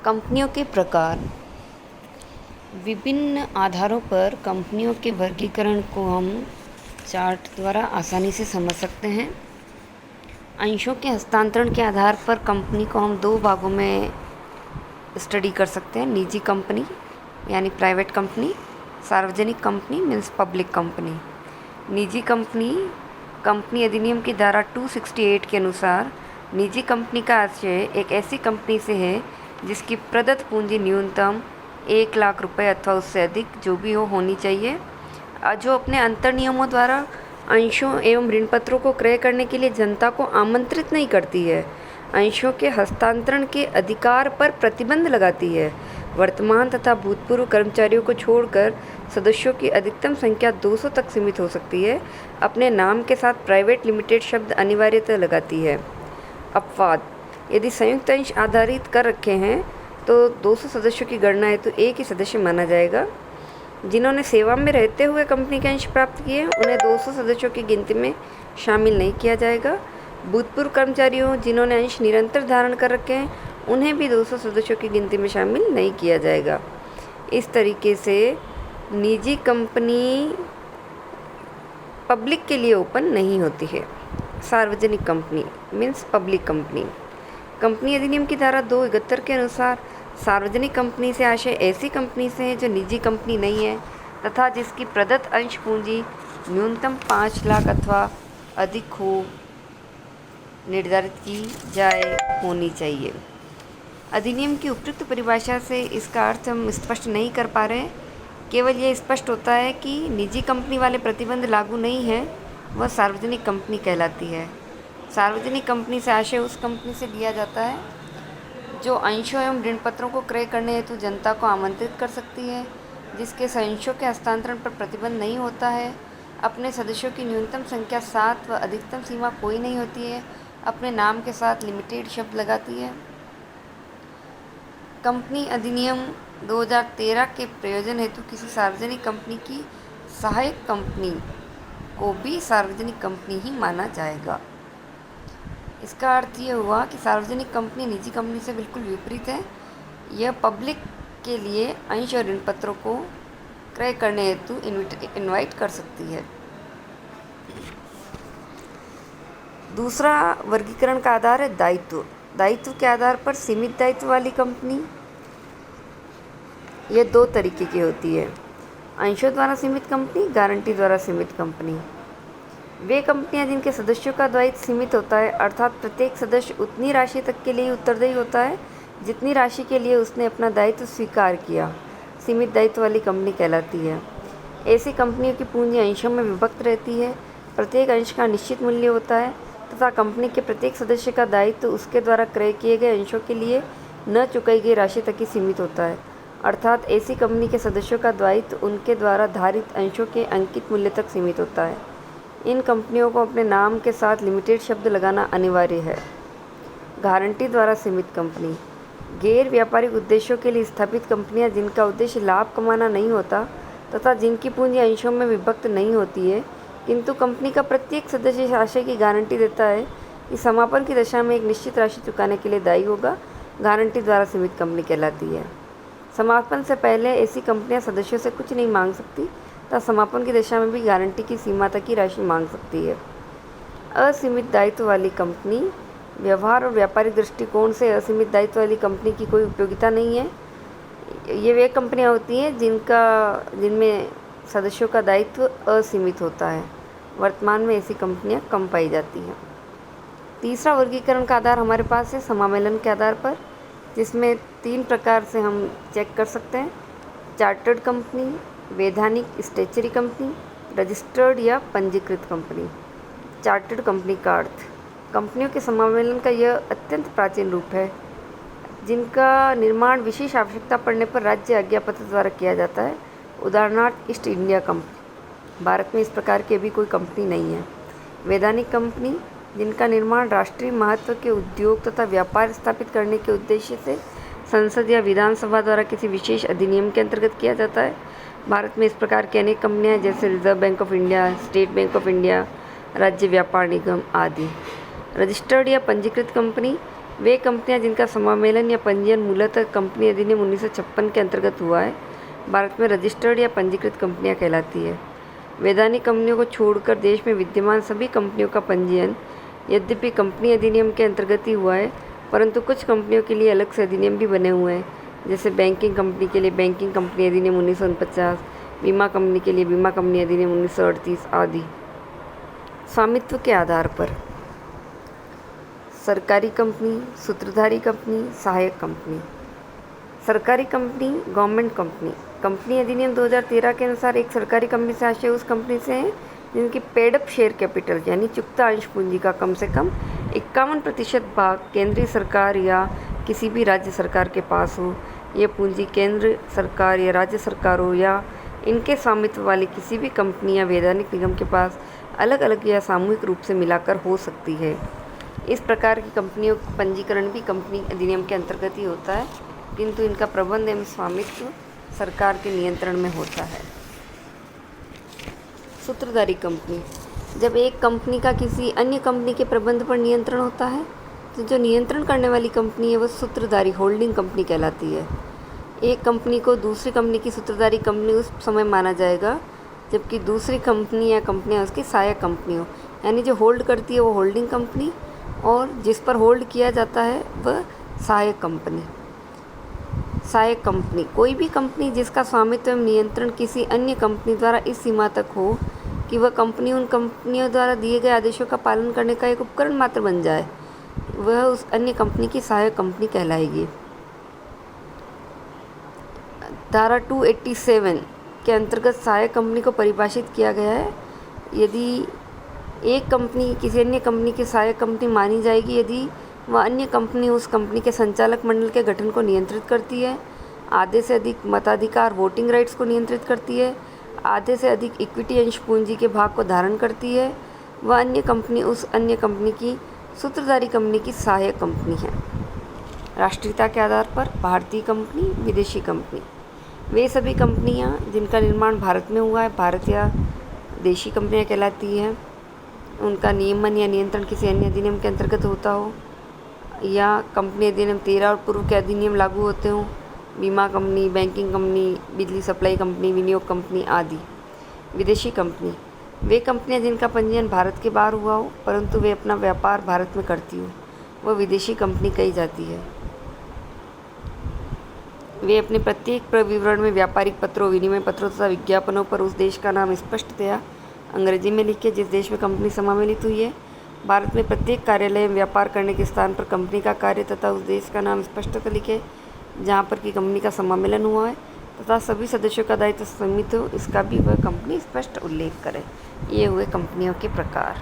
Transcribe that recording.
कंपनियों के प्रकार। विभिन्न आधारों पर कंपनियों के वर्गीकरण को हम चार्ट द्वारा आसानी से समझ सकते हैं। अंशों के हस्तांतरण के आधार पर कंपनी को हम दो भागों में स्टडी कर सकते हैं। निजी कंपनी यानी प्राइवेट कंपनी, सार्वजनिक कंपनी मीन्स पब्लिक कंपनी। निजी कंपनी कंपनी अधिनियम की धारा 268 के अनुसार निजी कंपनी का आशय एक ऐसी कंपनी से है जिसकी प्रदत्त पूंजी न्यूनतम 1 लाख रुपए अथवा उससे अधिक जो भी होनी चाहिए, जो अपने अंतर नियमों द्वारा अंशों एवं ऋण पत्रों को क्रय करने के लिए जनता को आमंत्रित नहीं करती है, अंशों के हस्तांतरण के अधिकार पर प्रतिबंध लगाती है, वर्तमान तथा भूतपूर्व कर्मचारियों को छोड़कर सदस्यों की अधिकतम संख्या 200 तक सीमित हो सकती है, अपने नाम के साथ प्राइवेट लिमिटेड शब्द अनिवार्यतः लगाती है। अपवाद: यदि संयुक्त अंश आधारित कर रखे हैं तो 200 सदस्यों की गणना हेतु एक ही सदस्य माना जाएगा। जिन्होंने सेवा में रहते हुए कंपनी के अंश प्राप्त किए उन्हें 200 सदस्यों की गिनती में शामिल नहीं किया जाएगा। भूतपूर्व कर्मचारियों जिन्होंने अंश निरंतर धारण कर रखे हैं उन्हें भी 200 सदस्यों की गिनती में शामिल नहीं किया जाएगा। इस तरीके से निजी कंपनी पब्लिक के लिए ओपन नहीं होती है। सार्वजनिक company means public company. Company अधिनियम की धारा 271 के अनुसार सार्वजनिक कंपनी से आशय ऐसी कंपनी से है जो निजी कंपनी नहीं है तथा जिसकी प्रदत्त अंश पूंजी न्यूनतम 5 लाख अथवा अधिक हो निर्धारित की जाए होनी चाहिए। अधिनियम की उपयुक्त परिभाषा से इसका अर्थ हम स्पष्ट नहीं कर पा रहे हैं। केवल यह स्पष्ट होता है कि निजी कंपनी वाले प्रतिबंध लागू नहीं है, वह सार्वजनिक कंपनी कहलाती है। सार्वजनिक कंपनी से आशय उस कंपनी से लिया जाता है जो अंशों एवं ऋण पत्रों को क्रय करने हेतु जनता को आमंत्रित कर सकती है, जिसके अंशों के हस्तांतरण पर प्रतिबंध नहीं होता है, अपने सदस्यों की न्यूनतम संख्या 7 व अधिकतम सीमा कोई नहीं होती है, अपने नाम के साथ लिमिटेड शब्द लगाती है। कंपनी अधिनियम 2013 के प्रयोजन हेतु किसी सार्वजनिक कंपनी की सहायक कंपनी को भी सार्वजनिक कंपनी ही माना जाएगा। इसका अर्थ ये हुआ कि सार्वजनिक कंपनी निजी कंपनी से बिल्कुल विपरीत है। यह पब्लिक के लिए अंश और ऋण पत्रों को क्रय करने हेतु इनवाइट कर सकती है। दूसरा वर्गीकरण का आधार है दायित्व। दायित्व के आधार पर सीमित दायित्व वाली कंपनी यह 2 तरीके की होती है: अंशों द्वारा सीमित कंपनी, गारंटी द्वारा सीमित कंपनी। वे कंपनियां जिनके सदस्यों का दायित्व सीमित होता है, अर्थात प्रत्येक सदस्य उतनी राशि तक के लिए उत्तरदायी होता है जितनी राशि के लिए उसने अपना दायित्व स्वीकार किया, सीमित दायित्व वाली कंपनी कहलाती है। ऐसी कंपनियों की पूंजी अंशों में विभक्त रहती है, प्रत्येक अंश का निश्चित मूल्य होता है तथा कंपनी के प्रत्येक सदस्य का दायित्व उसके द्वारा क्रय किए गए अंशों के लिए न चुकाई गई राशि तक ही सीमित होता है, अर्थात ऐसी कंपनी के सदस्यों का दायित्व उनके द्वारा धारित अंशों के अंकित मूल्य तक सीमित होता है। इन कंपनियों को अपने नाम के साथ लिमिटेड शब्द लगाना अनिवार्य है। गारंटी द्वारा सीमित कंपनी गैर व्यापारिक उद्देश्यों के लिए स्थापित कंपनियां जिनका उद्देश्य लाभ कमाना नहीं होता तथा जिनकी पूंजी अंशों में विभक्त नहीं होती है, किंतु कंपनी का प्रत्येक सदस्य इस आशय की गारंटी देता है कि समापन की दशा में एक निश्चित राशि चुकाने के लिए दायी होगा, गारंटी द्वारा सीमित कंपनी कहलाती है। समापन से पहले ऐसी कंपनियां सदस्यों से कुछ नहीं मांग सकती तथा समापन की दशा में भी गारंटी की सीमा तक की राशि मांग सकती है। असीमित दायित्व वाली कंपनी व्यवहार और व्यापारिक दृष्टिकोण से असीमित दायित्व वाली कंपनी की कोई उपयोगिता नहीं है। ये वे कंपनियां होती हैं जिनमें सदस्यों का दायित्व असीमित होता है। वर्तमान में ऐसी कंपनियां कम पाई जाती हैं। तीसरा वर्गीकरण का आधार हमारे पास है समामेलन के आधार पर, जिसमें 3 प्रकार से हम चेक कर सकते हैं: चार्टर्ड कंपनी, वैधानिक स्टेचरी कंपनी, रजिस्टर्ड या पंजीकृत कंपनी। चार्टर्ड कंपनी का अर्थ कंपनियों के समामेलन का यह अत्यंत प्राचीन रूप है जिनका निर्माण विशेष आवश्यकता पड़ने पर राज्य आज्ञापत्र द्वारा किया जाता है। उदाहरणार्थ ईस्ट इंडिया कंपनी। भारत में इस प्रकार की अभी कोई कंपनी नहीं है। वैधानिक कंपनी जिनका निर्माण राष्ट्रीय महत्व के उद्योग तथा व्यापार स्थापित करने के उद्देश्य से संसद या विधानसभा द्वारा किसी विशेष अधिनियम के अंतर्गत किया जाता है। भारत में इस प्रकार की अनेक कंपनियां हैं जैसे reserve bank of India, state bank of India, राज्य व्यापार निगम आदि। रजिस्टर्ड या पंजीकृत कंपनी वे कंपनियां जिनका समामेलन या पंजीयन मूलतः कंपनी अधिनियम 1956 के अंतर्गत हुआ है, भारत में रजिस्टर्ड या पंजीकृत कंपनियां कहलाती है। वैधानिक कंपनियों को छोड़कर देश में विद्यमान सभी कंपनियों का पंजीयन यद्यपि कंपनी अधिनियम के अंतर्गत ही हुआ है, परंतु कुछ कंपनियों के लिए अलग से अधिनियम भी बने हुए हैं, जैसे बैंकिंग कंपनी के लिए बैंकिंग कंपनी अधिनियम 1949, बीमा कंपनी के लिए बीमा कंपनी अधिनियम 1938 आदि। स्वामित्व के आधार पर सरकारी कंपनी, सूत्रधारी कंपनी, सहायक कंपनी। सरकारी कंपनी गवर्नमेंट कंपनी। कंपनी अधिनियम 2013 के अनुसार एक सरकारी कंपनी से आशय उस कंपनी से है जिनकी पेड अप शेयर कैपिटल यानी चुकता अंश पूंजी का कम से कम 51% भाग केंद्रीय सरकार या किसी भी राज्य सरकार के पास हो। यह पूंजी केंद्र सरकार या राज्य सरकार हो या इनके स्वामित्व वाली किसी भी कंपनी या वैधानिक निगम के पास अलग अलग या सामूहिक रूप से मिलाकर हो सकती है। इस प्रकार की कंपनियों का पंजीकरण भी कंपनी अधिनियम के अंतर्गत ही होता है, किंतु इनका प्रबंध एवं स्वामित्व सरकार के नियंत्रण में होता है। सूत्रधारी कंपनी। जब एक कंपनी का किसी अन्य कंपनी के प्रबंध पर नियंत्रण होता है तो जो नियंत्रण करने वाली कंपनी है वह सूत्रधारी होल्डिंग कंपनी कहलाती है। एक कंपनी को दूसरी कंपनी की सूत्रधारी कंपनी उस समय माना जाएगा जबकि दूसरी कंपनी या कंपनियां उसकी सहायक कंपनी हो, यानी जो होल्ड करती है वो होल्डिंग कंपनी और जिस पर होल्ड किया जाता है वह सहायक कंपनी। सहायक कंपनी कोई भी कंपनी जिसका स्वामित्व एवं नियंत्रण किसी अन्य कंपनी द्वारा इस सीमा तक हो कि वह कंपनी उन कंपनियों द्वारा दिए गए आदेशों का पालन करने का एक उपकरण मात्र बन जाए, वह उस अन्य कंपनी की सहायक कंपनी कहलाएगी। धारा 287 के अंतर्गत सहायक कंपनी को परिभाषित किया गया है। यदि एक कंपनी किसी अन्य कंपनी की सहायक कंपनी मानी जाएगी यदि वह अन्य कंपनी उस कंपनी के संचालक मंडल के गठन को नियंत्रित करती है, आधे से अधिक मताधिकार वोटिंग राइट्स को नियंत्रित करती है, आधे से अधिक इक्विटी अंश पूंजी के भाग को धारण करती है, वह अन्य कंपनी उस अन्य कंपनी की सूत्रधारी कंपनी की सहायक कंपनी है। राष्ट्रीयता के आधार पर भारतीय कंपनी, विदेशी कंपनी। वे सभी कंपनियां जिनका निर्माण भारत में हुआ है भारत या देशी कंपनियां कहलाती हैं। उनका नियमन या नियंत्रण किसी अन्य अधिनियम के अंतर्गत होता हो या कंपनी अधिनियम 13 और पूर्व के अधिनियम लागू होते हों। बीमा कंपनी, बैंकिंग कंपनी, बिजली सप्लाई कंपनी, विनियोग कंपनी आदि। विदेशी कंपनी वे कंपनियां जिनका पंजीयन भारत के बाहर हुआ हो परंतु वे अपना व्यापार भारत में करती हो, वह विदेशी कंपनी कही जाती है। वे अपने प्रत्येक विवरण में व्यापारिक पत्रों, विनिमय पत्रों तथा विज्ञापनों पर उस देश का नाम स्पष्टतया अंग्रेजी में लिखे जिस देश में कंपनी समावेशित हुई है। भारत में प्रत्येक कार्यालय में व्यापार करने के स्थान पर कंपनी का कार्य तथा उस देश का नाम स्पष्टतः लिखे जहाँ पर कि कंपनी का सम्मेलन हुआ है तथा सभी सदस्यों का दायित्व सीमित हो, इसका भी वह कंपनी स्पष्ट उल्लेख करे। ये हुए कंपनियों के प्रकार।